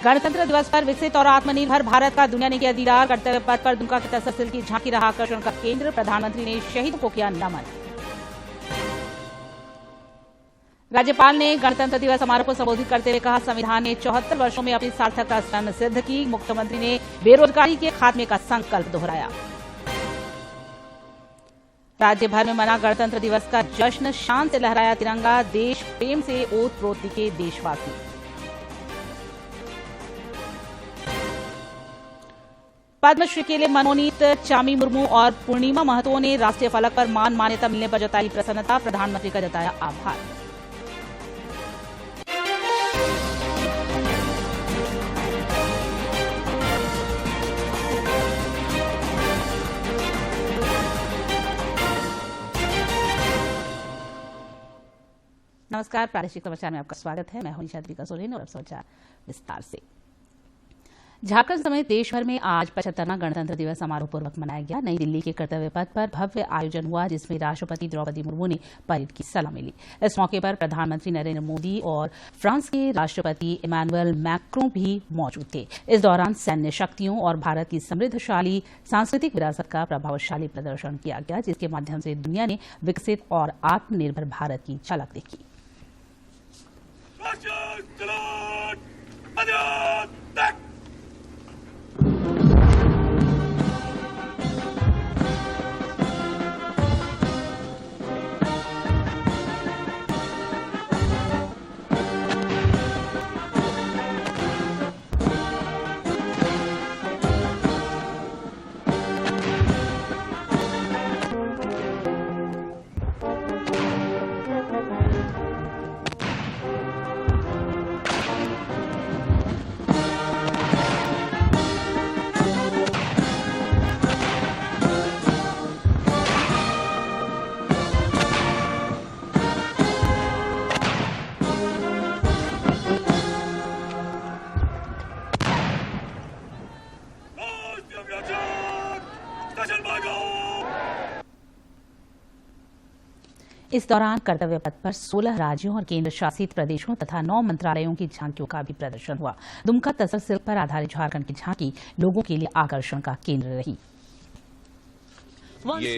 गणतंत्र दिवस पर विकसित और आत्मनिर्भर भारत का दुनिया ने किया दीदार। कर्तव्य पथ पर दुमका के तसलसल की झांकी रहा आकर्षण का केंद्र। प्रधानमंत्री ने शहीदों को किया नमन। राज्यपाल ने गणतंत्र दिवस समारोह को संबोधित करते हुए कहा, संविधान ने 74 वर्षों में अपनी सार्थकता स्वयं सिद्ध की। मुख्यमंत्री ने बेरोजगारी के खात्मे का संकल्प दोहराया। राज्य भर में मना गणतंत्र दिवस का जश्न, शान से लहराया तिरंगा। देश प्रेम से ओत-प्रोत दिखे देशवासी। पद्मश्री के लिए मनोनीत चामी मुर्मू और पूर्णिमा महतो ने राष्ट्रीय फलक पर मान मान्यता मिलने पर जताई प्रसन्नता। प्रधानमंत्री का जताया आभार। नमस्कार, प्रादेशिक समाचार में आपका स्वागत है। मैं हूं निशा सोरेन और अब समाचार विस्तार से। झारखंड समेत देश भर में आज 75वां गणतंत्र दिवस समारोह पूर्वक मनाया गया। नई दिल्ली के कर्तव्य पथ पर भव्य आयोजन हुआ, जिसमें राष्ट्रपति द्रौपदी मुर्मू ने परेड की सलामी ली। इस मौके पर प्रधानमंत्री नरेंद्र मोदी और फ्रांस के राष्ट्रपति इमैनुअल मैक्रों भी मौजूद थे। इस दौरान सैन्य शक्तियों और भारत की समृद्धशाली सांस्कृतिक विरासत का प्रभावशाली प्रदर्शन किया गया, जिसके माध्यम से दुनिया ने विकसित और आत्मनिर्भर भारत की झलक देखी। इस दौरान कर्तव्य पथ पर 16 राज्यों और केंद्र शासित प्रदेशों तथा 9 मंत्रालयों की झांकियों का भी प्रदर्शन हुआ। दुमका तसलसल पर आधारित झारखंड की झांकी लोगों के लिए आकर्षण का केंद्र रही। ये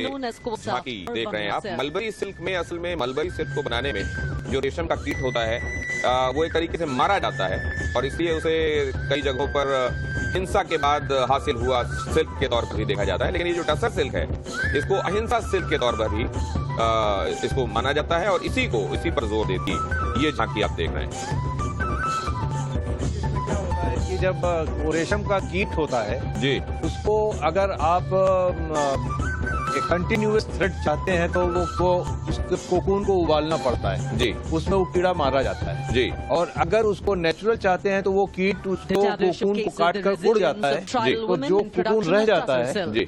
झांकी देख रहे हैं आप, मलबरी सिल्क में असल में मलबरी सिल्क को बनाने में जो रेशम का कीट होता है वो एक तरीके से मारा जाता है और इसलिए उसे कई जगहों पर हिंसा के बाद हासिल हुआ सिल्क के तौर पर भी देखा जाता है। लेकिन ये जो टसर सिल्क है इसको अहिंसा सिल्क के तौर पर भी इसको माना जाता है और इसी पर जोर देती ये झांकी आप देख रहे हैं। कि जब वो रेशम का कीट होता है जी, उसको अगर आप कंटिन्यूअस थ्रेड चाहते हैं तो वो उसके कोकून को उबालना पड़ता है जी, उसमें वो कीड़ा मारा जाता है जी। और अगर उसको नेचुरल चाहते हैं तो वो कीट उसको कोकून को काट कर उड़ जाता है जी, तो जो कोकून रह जाता है जी।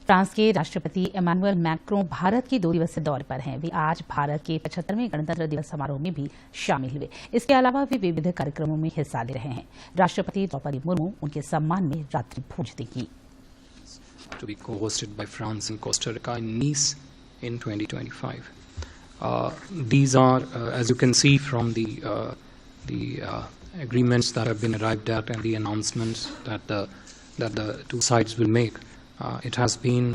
फ्रांस के राष्ट्रपति इमैनुअल मैक्रों भारत के 2 दिवसीय दौरे पर हैं। वे आज भारत के 75वें गणतंत्र दिवस समारोह में भी शामिल हुए। इसके अलावा वे विविध कार्यक्रमों में हिस्सा ले रहे हैं। राष्ट्रपति द्रौपदी मुर्मू उनके सम्मान में रात्रि भोज देगी। To be co-hosted by France and Costa Rica in Nice in 2025. These are, as you can see from the agreements that have been arrived at and the announcements that the two sides will make. It has been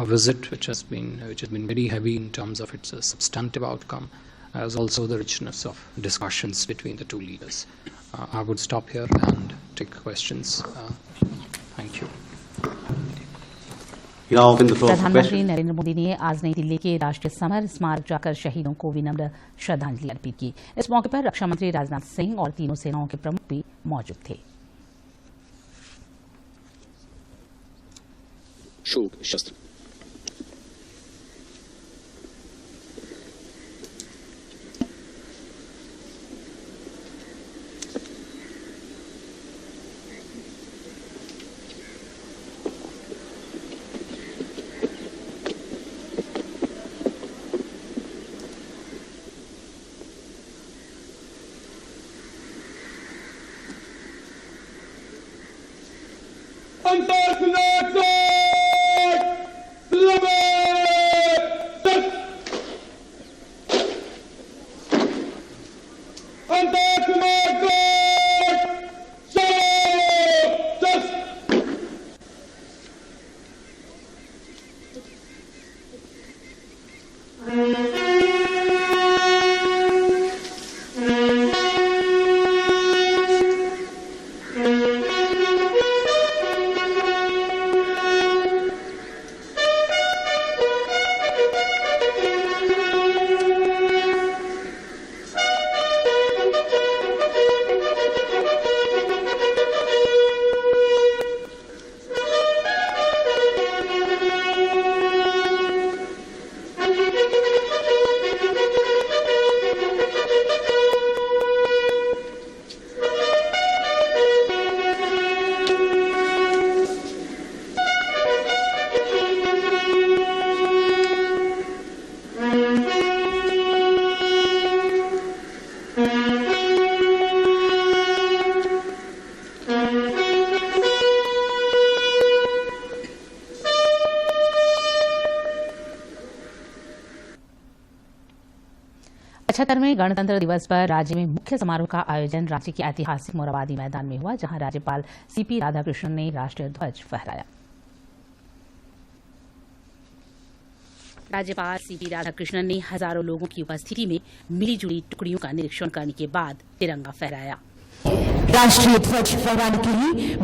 a visit which has been very heavy in terms of its substantive outcome, as also the richness of discussions between the two leaders. I would stop here and take questions. Thank you. प्रधानमंत्री नरेंद्र मोदी ने आज नई दिल्ली के राष्ट्रीय summer स्मारक जाकर शहीदों को विनम्र श्रद्धांजलि अर्पित की। इस मौके पर रक्षा मंत्री राजनाथ सिंह और तीनों सेनाओं के प्रमुख भी मौजूद थे। शोक शस्त्र 75वें गणतंत्र दिवस पर राज्य में मुख्य समारोह का आयोजन रांची के ऐतिहासिक मोरहाबादी मैदान में हुआ, जहां राज्यपाल सीपी राधाकृष्णन ने राष्ट्रीय ध्वज फहराया। राज्यपाल सीपी राधाकृष्णन ने हजारों लोगों की उपस्थिति में मिली जुली टुकड़ियों का निरीक्षण करने के बाद तिरंगा फहराया। राष्ट्रीय ध्वज फहराने के लिए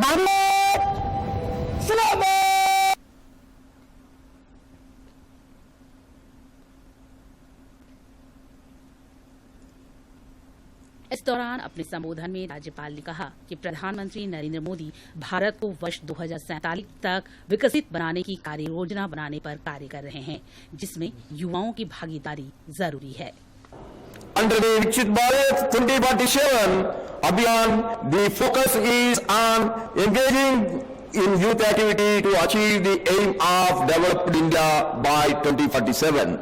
इस दौरान अपने संबोधन में राज्यपाल ने कहा कि प्रधानमंत्री नरेंद्र मोदी भारत को वर्ष 2047 तक विकसित बनाने की कार्य योजना बनाने पर कार्य कर रहे हैं, जिसमें युवाओं की भागीदारी जरूरी है। Under the Viksit Bharat 2047 Abhiyan, the focus is on engaging in youth activity to achieve the aim of developed India by 2047.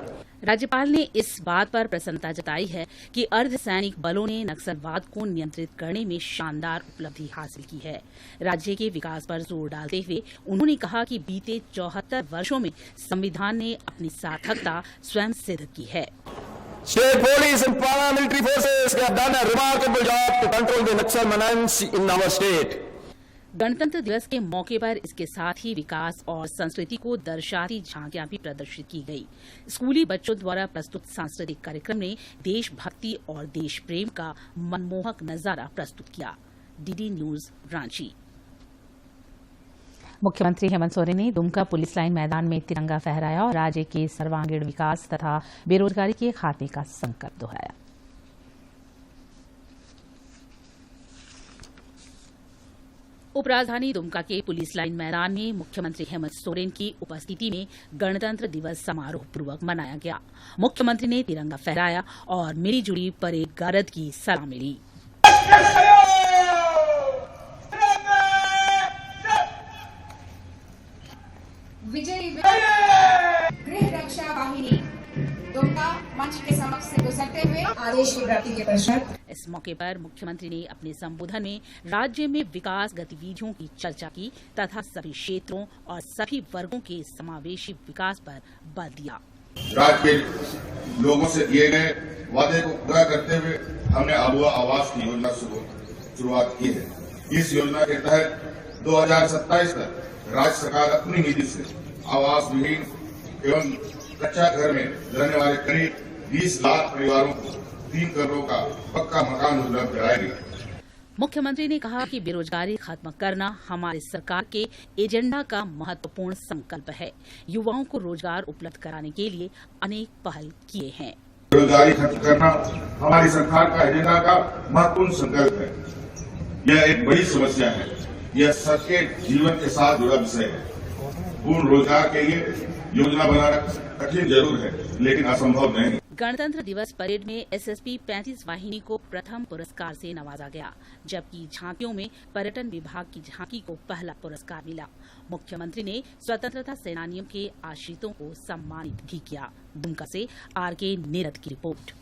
राज्यपाल ने इस बात पर प्रसन्नता जताई है कि अर्धसैनिक बलों ने नक्सलवाद को नियंत्रित करने में शानदार उपलब्धि हासिल की है। राज्य के विकास पर जोर डालते हुए उन्होंने कहा कि बीते 74 वर्षों में संविधान ने अपनी सार्थकता स्वयं सिद्ध की है। State police and paramilitary forces have done a remarkable job to control the Naxal menace in our state. गणतंत्र दिवस के मौके पर इसके साथ ही विकास और संस्कृति को दर्शाती झांकियां भी प्रदर्शित की गई। स्कूली बच्चों द्वारा प्रस्तुत सांस्कृतिक कार्यक्रम ने देशभक्ति और देश प्रेम का मनमोहक नजारा प्रस्तुत किया। DD news Ranchi. मुख्यमंत्री हेमंत सोरेन ने दुमका पुलिस लाइन मैदान में तिरंगा फहराया और राज्य के सर्वांगीण विकास तथा बेरोजगारी के खात्मे का संकल्प दोहराया। उपराजधानी दुमका के पुलिस लाइन मैदान में मुख्यमंत्री हेमंत सोरेन की उपस्थिति में गणतंत्र दिवस समारोह पूर्वक मनाया गया। मुख्यमंत्री ने तिरंगा फहराया और मिली जुली परेड गारद की सलामी ली। विजयी गृह रक्षा वाहिनी दुमका मंच के समक्ष से गुजरते हुए आदेश की प्राप्ति के पश्चात इस मौके पर मुख्यमंत्री ने अपने संबोधन में राज्य में विकास गतिविधियों की चर्चा की तथा सभी क्षेत्रों और सभी वर्गों के समावेशी विकास पर बल दिया। राज्य के लोगों से किए गए वादे को पूरा करते हुए हमने आबुआ आवास की योजना शुरुआत की है। इस योजना के तहत 2027 तक राज्य सरकार अपनी निधि से आवास विहीन एवं कच्चा घर में रहने वाले करीब 20 लाख परिवारों को 3 करोड़ का पक्का मकान उपलब्ध कराएगी। मुख्यमंत्री ने कहा कि बेरोजगारी खत्म करना हमारी सरकार के एजेंडा का महत्वपूर्ण संकल्प है। युवाओं को रोजगार उपलब्ध कराने के लिए अनेक पहल किए हैं। बेरोजगारी खत्म करना हमारी सरकार का एजेंडा का महत्वपूर्ण संकल्प है। यह एक बड़ी समस्या है। यह सबके जीवन के साथ जुड़ा विषय है। पूर्ण रोजगार के लिए योजना बनाना कठिन जरूर है, लेकिन असंभव नहीं। गणतंत्र दिवस परेड में एसएसपी 35 वाहिनी को प्रथम पुरस्कार से नवाजा गया, जबकि झांकियों में पर्यटन विभाग की झांकी को पहला पुरस्कार मिला। मुख्यमंत्री ने स्वतंत्रता सेनानियों के आश्रितों को सम्मानित भी किया। दुमका से आरके नीरद की रिपोर्ट।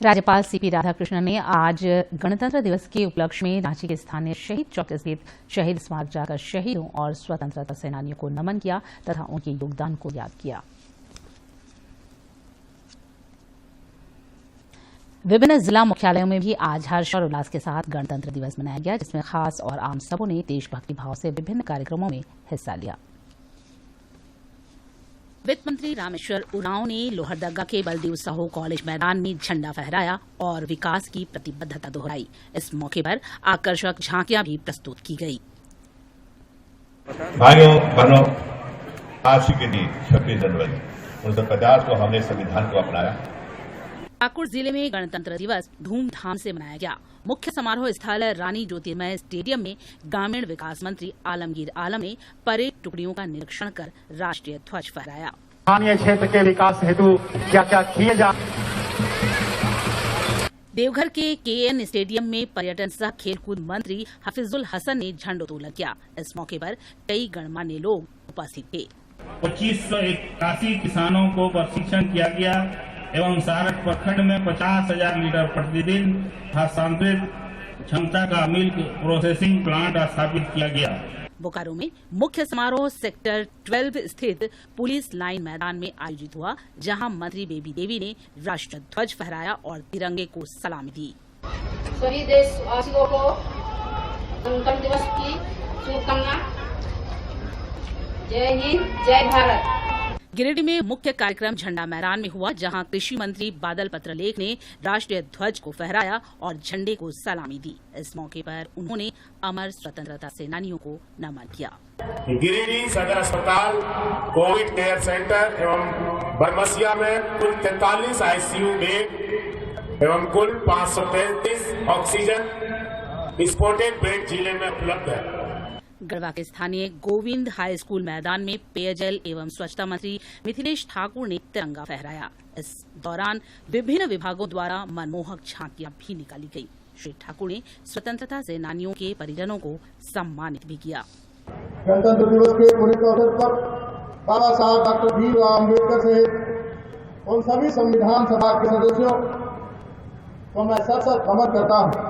राज्यपाल सीपी राधाकृष्णन ने आज गणतंत्र दिवस के उपलक्ष्य में रांची के स्थानीय शहीद चौक स्थित शहीद स्मारक जाकर शहीदों और स्वतंत्रता सेनानियों को नमन किया तथा उनके योगदान को याद किया। विभिन्न जिला मुख्यालयों में भी आज हर्ष और उल्लास के साथ गणतंत्र दिवस मनाया गया, जिसमें खास और आम सबों ने देशभक्ति भाव से विभिन्न कार्यक्रमों में हिस्सा लिया। वित्त मंत्री रामेश्वर उरांव ने लोहरदगा के बलदेव साहू कॉलेज मैदान में झंडा फहराया और विकास की प्रतिबद्धता दोहराई। इस मौके पर आकर्षक झांकियां भी प्रस्तुत की गई। भाइयों बहनों, आज के दिन 26 जनवरी 1950 को हमने संविधान को अपनाया। पाकुड़ जिले में गणतंत्र दिवस धूमधाम से मनाया गया। मुख्य समारोह स्थल रानी ज्योतिर्मय स्टेडियम में ग्रामीण विकास मंत्री आलमगीर आलम ने परेड टुकड़ियों का निरीक्षण कर राष्ट्रीय ध्वज फहराया। स्थानीय क्षेत्र के विकास हेतु क्या क्या किए जा। देवघर के केएन स्टेडियम में पर्यटन सह खेलकूद मंत्री हफीजुल हसन ने झंडोत्तोलन किया। इस मौके पर कई गणमान्य लोग उपस्थित थे। 2581 किसानों को प्रशिक्षण किया गया एवं सारठ प्रखंड में 50,000 लीटर प्रतिदिन हस्तांतरित क्षमता का मिल्क प्रोसेसिंग प्लांट स्थापित किया गया। बोकारो में मुख्य समारोह सेक्टर 12 स्थित पुलिस लाइन मैदान में आयोजित हुआ, जहां मंत्री बेबी देवी ने राष्ट्रीय ध्वज फहराया और तिरंगे को सलामी दी। सभी देशवासियों को गणतंत्र दिवस की शुभकामना। जय हिंद, जय भारत। गिरिडीह में मुख्य कार्यक्रम झंडा मैदान में हुआ, जहां कृषि मंत्री बादल पत्रलेख ने राष्ट्रीय ध्वज को फहराया और झंडे को सलामी दी। इस मौके पर उन्होंने अमर स्वतंत्रता सेनानियों को नमन किया। गिरिडीह सदर अस्पताल, कोविड केयर सेंटर एवं बरमसिया में कुल 43 ICU बेड एवं कुल 533 ऑक्सीजन स्पोर्टेड बेड जिले में उपलब्ध है। गढ़वा के स्थानीय गोविंद हाई स्कूल मैदान में पेयजल एवं स्वच्छता मंत्री मिथिलेश ठाकुर ने तिरंगा फहराया। इस दौरान विभिन्न विभागों द्वारा मनमोहक झांकियां भी निकाली गई। श्री ठाकुर ने स्वतंत्रता सेनानियों के परिजनों को सम्मानित भी किया। गणतंत्र दिवस के पुनीत अवसर पर बाबा साहब डॉक्टर भीमराव अम्बेडकर सहित उन सभी संविधान सभा के सदस्यों को मैं सत नमन करता हूँ।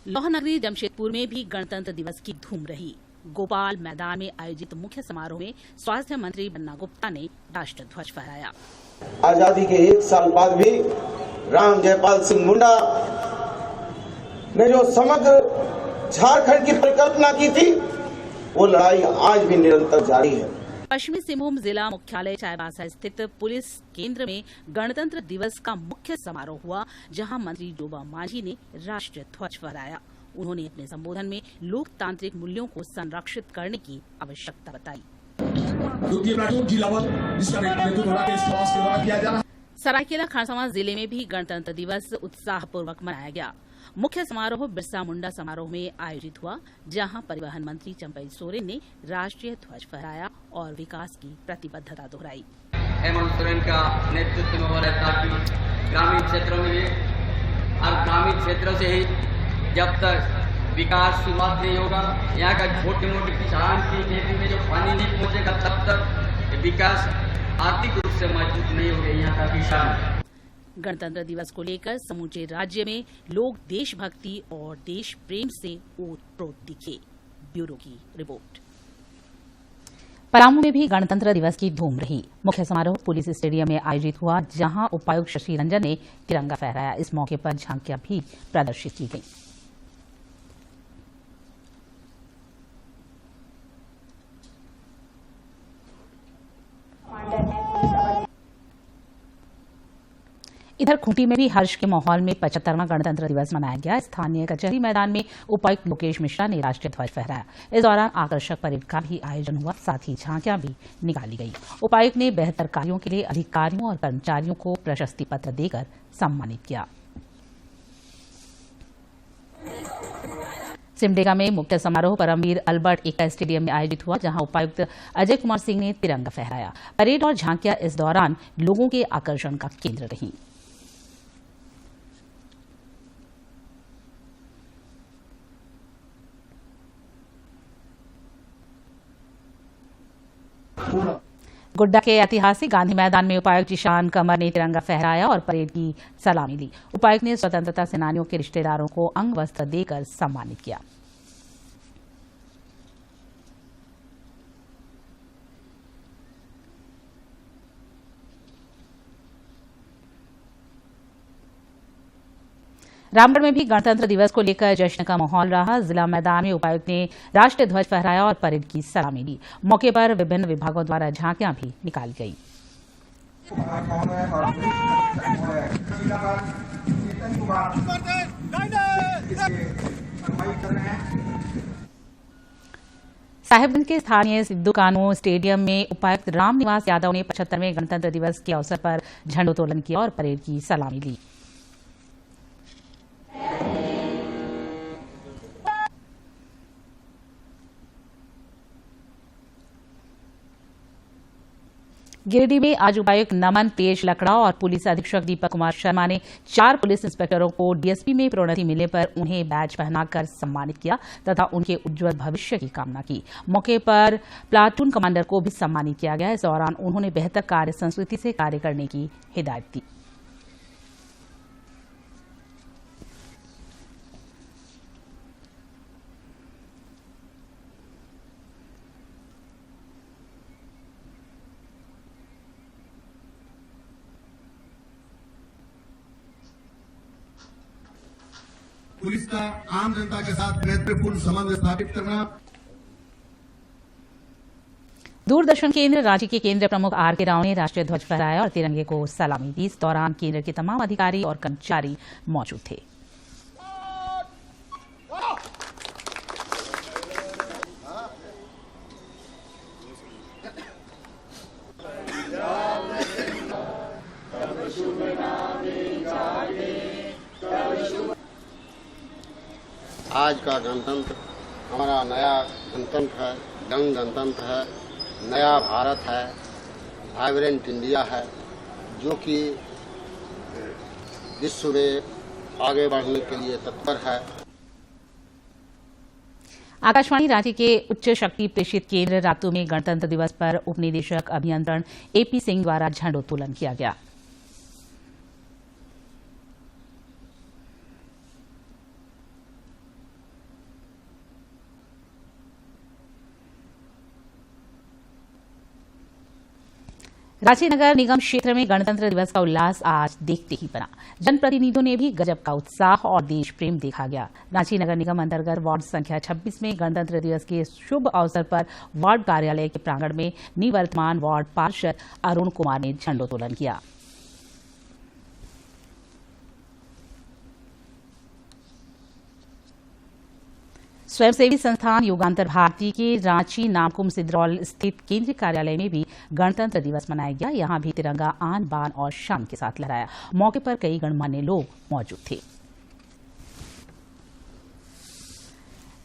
लौह नगरी जमशेदपुर में भी गणतंत्र दिवस की धूम रही। गोपाल मैदान में आयोजित मुख्य समारोह में स्वास्थ्य मंत्री बन्ना गुप्ता ने राष्ट्रीय ध्वज फहराया। आजादी के 1 साल बाद भी राम जयपाल सिंह मुंडा ने जो समग्र झारखंड की परिकल्पना की थी, वो लड़ाई आज भी निरंतर जारी है। पश्चिमी सिंहभूम जिला मुख्यालय चाईबासा स्थित पुलिस केंद्र में गणतंत्र दिवस का मुख्य समारोह हुआ, जहां मंत्री जोबा मांझी ने राष्ट्रीय ध्वज फहराया। उन्होंने अपने संबोधन में लोकतांत्रिक मूल्यों को संरक्षित करने की आवश्यकता बताई। सरायकेला खरसावां जिले में भी गणतंत्र दिवस उत्साहपूर्वक मनाया गया। मुख्य समारोह बिरसा मुंडा समारोह में आयोजित हुआ, जहां परिवहन मंत्री चंपई सोरेन ने राष्ट्रीय ध्वज फहराया और विकास की प्रतिबद्धता दोहराई। हेमंत सोरेन का नेतृत्व में हो रहा है, ताकि ग्रामीण क्षेत्रों में भी और ग्रामीण क्षेत्रों से ही जब तक विकास शुरुआत नहीं होगा, यहाँ का छोटे मोटे किसान की खेती में जो पानी नहीं पहुँचेगा, तब तक विकास आर्थिक रूप से मजबूत नहीं होगा यहाँ का किसान। गणतंत्र दिवस को लेकर समूचे राज्य में लोग देशभक्ति और देश प्रेम से ओतप्रोत दिखे। ब्यूरो की रिपोर्ट। पलामू में भी गणतंत्र दिवस की धूम रही। मुख्य समारोह पुलिस स्टेडियम में आयोजित हुआ, जहां उपायुक्त शशि रंजन ने तिरंगा फहराया। इस मौके पर झांकियां भी प्रदर्शित की गईं। इधर खूंटी में भी हर्ष के माहौल में 75वां गणतंत्र दिवस मनाया गया। स्थानीय कचहरी मैदान में उपायुक्त लोकेश मिश्रा ने राष्ट्रीय ध्वज फहराया। इस दौरान आकर्षक परेड का भी आयोजन हुआ, साथ ही झांकियां भी निकाली गई। उपायुक्त ने बेहतर कार्यों के लिए अधिकारियों और कर्मचारियों को प्रशस्ति पत्र देकर सम्मानित किया। सिमडेगा में मुख्य समारोह परमवीर अल्बर्ट एक्का स्टेडियम में आयोजित हुआ, जहां उपायुक्त अजय कुमार सिंह ने तिरंगा फहराया। परेड और झांकियां इस दौरान लोगों के आकर्षण का केंद्र रही। गोड्डा के ऐतिहासिक गांधी मैदान में उपायुक्त जिशान कमर ने तिरंगा फहराया और परेड की सलामी ली। उपायुक्त ने स्वतंत्रता सेनानियों के रिश्तेदारों को अंग वस्त्र देकर सम्मानित किया। रामगढ़ में भी गणतंत्र दिवस को लेकर जश्न का माहौल रहा। जिला मैदान में उपायुक्त ने राष्ट्रीय ध्वज फहराया और परेड की सलामी ली। मौके पर विभिन्न विभागों द्वारा झांकियां भी निकाली गई। साहिबगंज के स्थानीय सिद्धू कानू स्टेडियम में उपायुक्त रामनिवास यादव ने 75वें गणतंत्र दिवस के अवसर पर झंडोत्तोलन किया और परेड की सलामी ली। गिरिडीह में आज उपायुक्त नमन तेज लकड़ा और पुलिस अधीक्षक दीपक कुमार शर्मा ने 4 पुलिस इंस्पेक्टरों को डीएसपी में प्रोन्नति मिलने पर उन्हें बैज पहनाकर सम्मानित किया तथा उनके उज्जवल भविष्य की कामना की। मौके पर प्लाटून कमांडर को भी सम्मानित किया गया। इस दौरान उन्होंने बेहतर कार्य संस्कृति से कार्य करने की हिदायत दी। पुलिस का आम जनता के साथ मैत्रीपूर्ण संबंध स्थापित करना। दूरदर्शन केंद्र रांची के केंद्र प्रमुख आर.के. राव ने राष्ट्रीय ध्वज फहराया और तिरंगे को सलामी दी। इस दौरान केंद्र के तमाम अधिकारी और कर्मचारी मौजूद थे। आज का गणतंत्र हमारा नया गणतंत्र है, यंग गणतंत्र है, नया भारत है, वाइब्रेंट इंडिया है, जो कि विश्व में आगे बढ़ने के लिए तत्पर है। आकाशवाणी रांची के उच्च शक्ति प्रेषित केंद्र रातू में गणतंत्र दिवस पर उपनिदेशक अभियंत्रण ए.पी. सिंह द्वारा झंडोत्तोलन किया गया। रांची नगर निगम क्षेत्र में गणतंत्र दिवस का उल्लास आज देखते ही बना। जनप्रतिनिधियों ने भी गजब का उत्साह और देश प्रेम देखा गया। रांची नगर निगम अंतर्गत वार्ड संख्या 26 में गणतंत्र दिवस के शुभ अवसर पर वार्ड कार्यालय के प्रांगण में निवर्तमान वार्ड पार्षद अरुण कुमार ने झंडोत्तोलन किया। स्वयंसेवी संस्थान युगांतर भारती के रांची नामकुम सिद्रौल स्थित केंद्रीय कार्यालय में भी गणतंत्र दिवस मनाया गया। यहां भी तिरंगा आन बान और शान के साथ लहराया। मौके पर कई गणमान्य लोग मौजूद थे।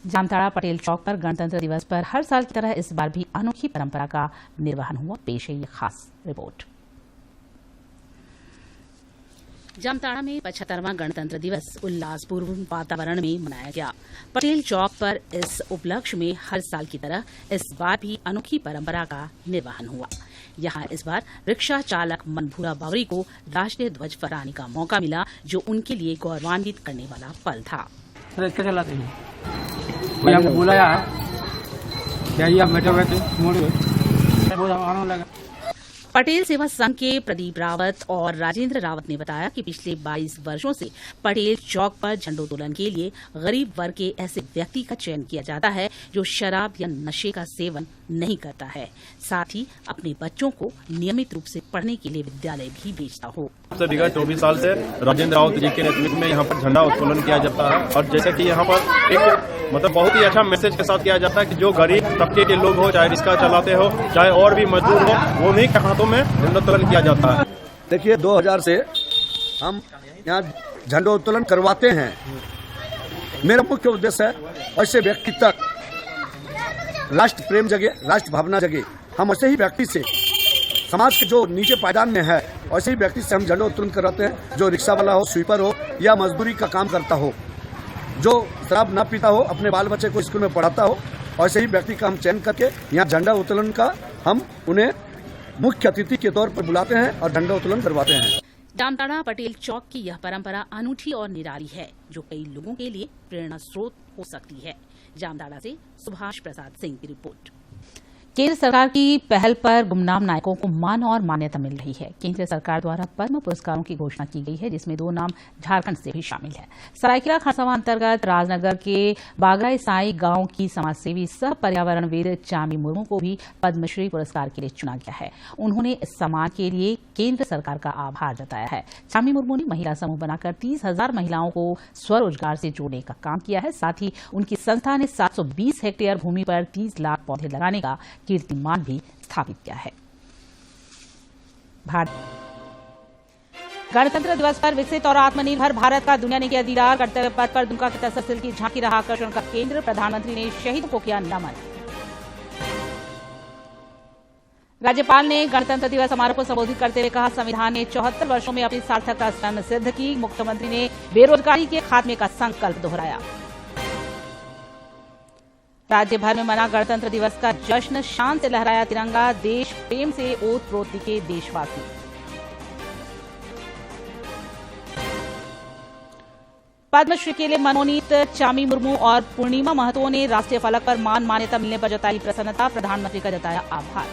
जामताड़ा पटेल चौक पर गणतंत्र दिवस पर हर साल की तरह इस बार भी अनोखी परंपरा का निर्वहन हुआ। पेश है ये खास रिपोर्ट। जामताड़ा में 75वां गणतंत्र दिवस उल्लासपूर्ण वातावरण में मनाया गया। पटेल चौक पर इस उपलक्ष्य में हर साल की तरह इस बार भी अनोखी परंपरा का निर्वहन हुआ। यहां इस बार रिक्शा चालक मनभूरा बावरी को राष्ट्रीय ध्वज फहराने का मौका मिला, जो उनके लिए गौरवान्वित करने वाला पल था। बुलाया है, पटेल सेवा संघ के प्रदीप रावत और राजेंद्र रावत ने बताया कि पिछले 22 वर्षों से पटेल चौक पर झंडोत्तोलन के लिए गरीब वर्ग के ऐसे व्यक्ति का चयन किया जाता है जो शराब या नशे का सेवन नहीं करता है, साथ ही अपने बच्चों को नियमित रूप से पढ़ने के लिए विद्यालय भी भेजता हो। विगत 24 साल से राजेंद्र रावत जी के नेतृत्व में यहाँ पर झंडा उत्तोलन किया जाता है और जैसे कि यहाँ पर एक बहुत ही अच्छा मैसेज के साथ किया जाता है कि जो गरीब तबके के लोग हो, चाहे रिक्शा चलाते हो, चाहे और भी मजदूर हो, वो उन्हीं के हाथों में झंडोत्तोलन किया जाता है। देखिए 2000 से हम यहाँ झंडोत्तोलन करवाते हैं। मेरा मुख्य उद्देश्य है ऐसे व्यक्ति तक राष्ट्र प्रेम जगे, राष्ट्र भावना जगे। हम ऐसे ही व्यक्ति से समाज के जो नीचे पायदान में है ऐसे ही व्यक्ति से हम झंडोत्तोलन कराते हैं, जो रिक्शा वाला हो, स्वीपर हो या मजदूरी का काम करता हो, जो शराब न पीता हो, अपने बाल बच्चे को स्कूल में पढ़ाता हो, ऐसे ही व्यक्ति का हम चयन करके यहाँ झंडा उत्तोलन का हम उन्हें मुख्य अतिथि के तौर पर बुलाते हैं और झंडा उत्तोलन करवाते हैं। जामताड़ा पटेल चौक की यह परंपरा अनूठी और निराली है, जो कई लोगों के लिए प्रेरणा स्रोत हो सकती है। जामताड़ा से सुभाष प्रसाद सिंह की रिपोर्ट। केंद्र सरकार की पहल पर गुमनाम नायकों को मान और मान्यता मिल रही है। केंद्र सरकार द्वारा पद्म पुरस्कारों की घोषणा की गई है, जिसमें 2 नाम झारखंड से भी शामिल है। सरायकेला खरसावां अंतर्गत राजनगर के बागरा साई गांव की समाजसेवी सह पर्यावरणविद चामी मुर्मू को भी पद्मश्री पुरस्कार के लिए चुना गया है। उन्होंने इस सम्मान के लिए केंद्र सरकार का आभार जताया है। चामी मुर्मू ने महिला समूह बनाकर 30,000 महिलाओं को स्वरोजगार से जोड़ने का काम किया है। साथ ही उनकी संस्था ने 720 हेक्टेयर भूमि पर 30 लाख पौधे लगाने का कीर्तिमान भी स्थापित किया है। गणतंत्र दिवस पर विकसित और आत्मनिर्भर भारत का दुनिया ने किया दीदार। कर्तव्य पथ पर दुमका के तसलसल की झांकी रहा आकर्षण का केंद्र। प्रधानमंत्री ने शहीदों को किया नमन। राज्यपाल ने गणतंत्र दिवस समारोह को संबोधित करते हुए कहा, संविधान ने 74 वर्षों में अपनी सार्थकता स्वयं सिद्ध की। मुख्यमंत्री ने बेरोजगारी के खात्मे का संकल्प दोहराया। राज्य भर में मना गणतंत्र दिवस का जश्न, शान से लहराया तिरंगा। देश प्रेम से ओतप्रोत दिखे देशवासी। पद्मश्री के लिए मनोनीत चामी मुर्मू और पूर्णिमा महतो ने राष्ट्रीय फलक पर मान मान्यता मिलने पर जताई प्रसन्नता। प्रधानमंत्री का जताया आभार।